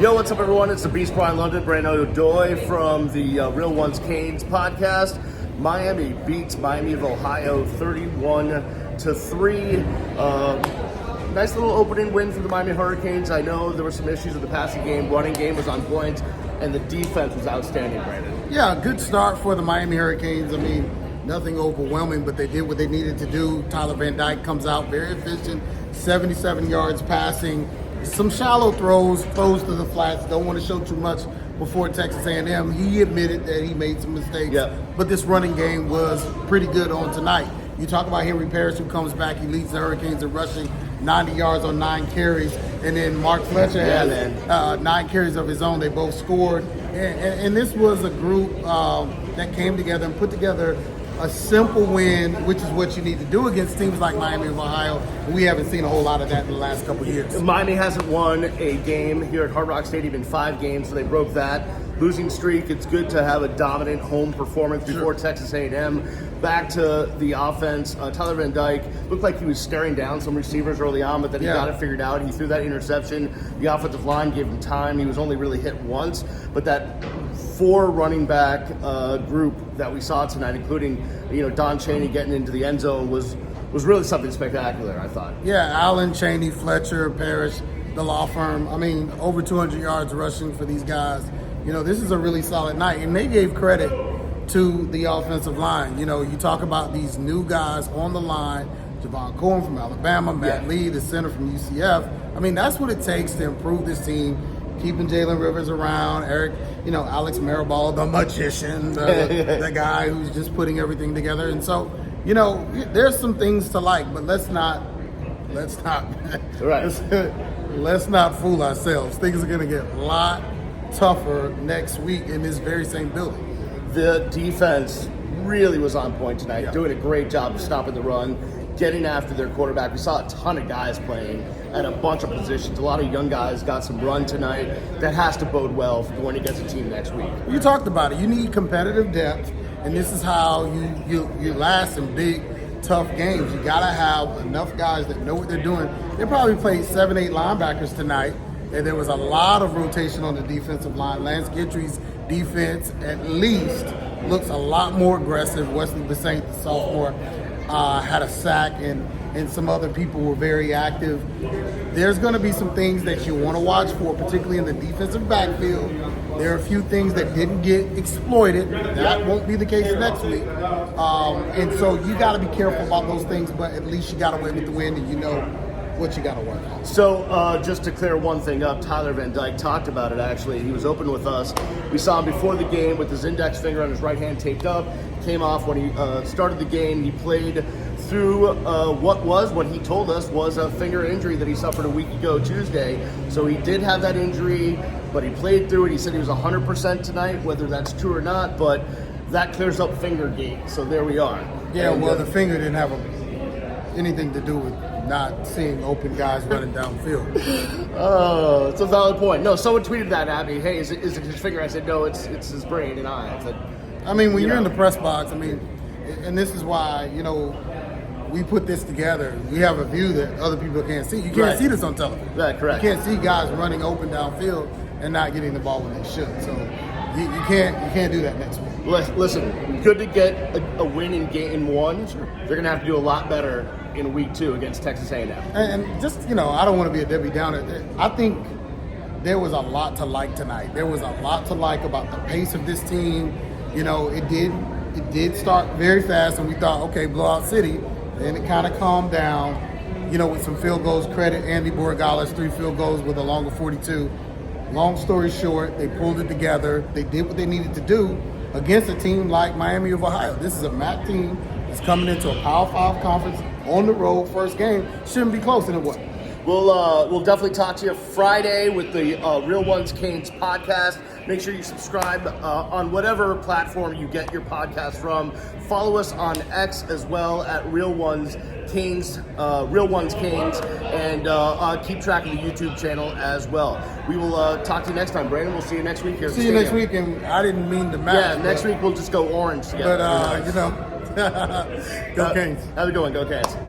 Yo, what's up, everyone? It's the Beast Brian London, Brandon O'Doy from the Real Ones Canes podcast. Miami beats Miami of Ohio 31-3. Nice little opening win for the Miami Hurricanes. I know there were some issues with the passing game. Running game was on point, and the defense was outstanding, Brandon. Yeah, good start for the Miami Hurricanes. I mean, nothing overwhelming, but they did what they needed to do. Tyler Van Dyke comes out very efficient, 77 yards passing. Some shallow throws to the flats. Don't want to show too much before Texas A&M. He admitted that he made some mistakes, but this running game was pretty good on tonight. You talk about Henry Parrish, who comes back. He leads the Hurricanes in rushing, 90 yards on 9 carries. And then Mark Fletcher has 9 carries of his own. They both scored. And this was a group that came together and put together a simple win, which is what you need to do against teams like Miami of Ohio. We haven't seen a whole lot of that in the last couple of years. Miami hasn't won a game here at Hard Rock Stadium in 5 games, so they broke that losing streak. It's good to have a dominant home performance before Texas A&M. Back to the offense, Tyler Van Dyke looked like he was staring down some receivers early on, but then he got it figured out. He threw that interception. The offensive line gave him time. He was only really hit once, but that 4 running back group that we saw tonight, including Don Chaney getting into the end zone, was really something spectacular, I thought. Yeah, Allen, Chaney, Fletcher, Parrish, the law firm. I mean, over 200 yards rushing for these guys. This is a really solid night, and they gave credit to the offensive line. You talk about these new guys on the line, Javon Cohen from Alabama, Matt Lee, the center from UCF. I mean, that's what it takes to improve this team. Keeping Jalen Rivers around, Alex Maribal, the magician, the guy who's just putting everything together. And so, there's some things to like, but let's not fool ourselves. Things are going to get a lot tougher next week in this very same building. The defense really was on point tonight, doing a great job of stopping the run, getting after their quarterback. We saw a ton of guys playing at a bunch of positions. A lot of young guys got some run tonight. That has to bode well for when he gets a team next week. You talked about it. You need competitive depth, and this is how you last in big, tough games. You got to have enough guys that know what they're doing. They probably played 7-8 linebackers tonight, and there was a lot of rotation on the defensive line. Lance Guidry's defense, at least, looks a lot more aggressive. Wesley Bissaint, the sophomore, had a sack, and some other people were very active. There's going to be some things that you want to watch for, particularly in the defensive backfield. There are a few things that didn't get exploited. That won't be the case next week. And so you got to be careful about those things, but at least you got to win with the win, and you know what you got to work on. So just to clear one thing up, Tyler Van Dyke talked about it, actually. He was open with us. We saw him before the game with his index finger on his right hand taped up. Came off when he started the game. He played through what he told us was a finger injury that he suffered a week ago Tuesday. So he did have that injury, but he played through it. He said he was 100% tonight, whether that's true or not, but that clears up finger gate. So there we are. Yeah, and, the finger didn't have anything to do with not seeing open guys running downfield. Oh, it's a valid point. No, someone tweeted that at me. Hey, is it his finger? I said, no, it's his brain and eye. I mean, when you're in the press box, and this is why, we put this together. We have a view that other people can't see. You can't see this on television. Right, correct. You can't see guys running open downfield and not getting the ball when they should. So you can't do that next week. Listen, good to get a win in game 1. Sure. They're going to have to do a lot better in week 2 against Texas A&M. And just, I don't want to be a Debbie Downer. I think there was a lot to like tonight. There was a lot to like about the pace of this team. It did start very fast, and we thought, okay, blowout city. Then it kind of calmed down, with some field goals. Credit Andy Borregales, 3 field goals with a longer 42. Long story short, they pulled it together. They did what they needed to do against a team like Miami of Ohio. This is a MAC team that's coming into a Power 5 conference on the road, first game. Shouldn't be close, and it was. We'll definitely talk to you Friday with the Real Ones Canes podcast. Make sure you subscribe on whatever platform you get your podcast from. Follow us on X as well at Real Ones Canes, and keep track of the YouTube channel as well. We will talk to you next time, Brandon. We'll see you next week here. See you next week, and I didn't mean to match. Yeah, next week we'll just go orange together. But, go Canes. Have a good one. Go Canes.